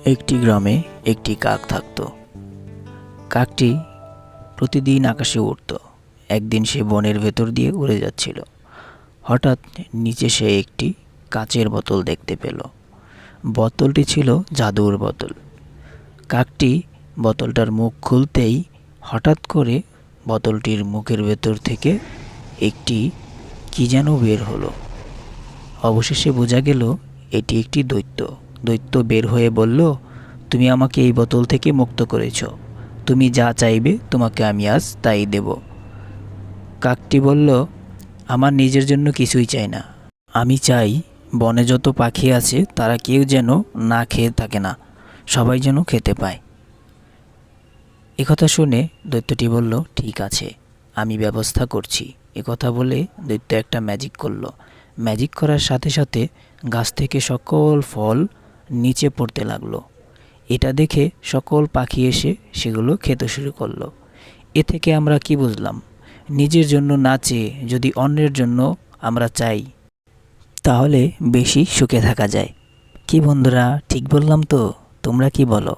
একটি গ্রামে একটি কাক থাকত। কাকটি প্রতিদিন আকাশে উড়ত। একদিন সে বনের ভেতর দিয়ে উড়ে যাচ্ছিল। হঠাৎ নিচে সে একটি কাচের বোতল দেখতে পেল। বোতলটি ছিল জাদুর বোতল। কাকটি বোতলটার মুখ খুলতেই হঠাৎ করে বোতলটির মুখের ভেতর থেকে একটি কি যেন বের হলো। অবশেষে বোঝা গেল এটি একটি দৈত্য। দৈত্য বের হয়ে বলল, তুমি আমাকে এই বোতল থেকে মুক্ত করেছ। তুমি যা চাইবে তোমাকে আমি আজ তাই দেব। কাকটি বলল, আমার নিজের জন্য কিছুই চাই না। আমি চাই বনে যত পাখি আছে তারা কেউ যেন না খেয়ে থাকে না, সবাই যেন খেতে পায়। একথা শুনে দৈত্যটি বলল, ঠিক আছে, আমি ব্যবস্থা করছি। একথা বলে দৈত্য একটা ম্যাজিক করলো। ম্যাজিক করার সাথে সাথে গাছ থেকে সকল ফল নিচে পড়তে লাগলো। এটা দেখে সকল পাখি এসে সেগুলো খেতে শুরু করলো। এ থেকে আমরা কি বুঝলাম? নিজের জন্য না চেয়ে যদি অন্যের জন্য আমরা চাই, তাহলে বেশি সুখে থাকা যায়। কি বন্ধুরা, ঠিক বললাম তো? তোমরা কি বলো?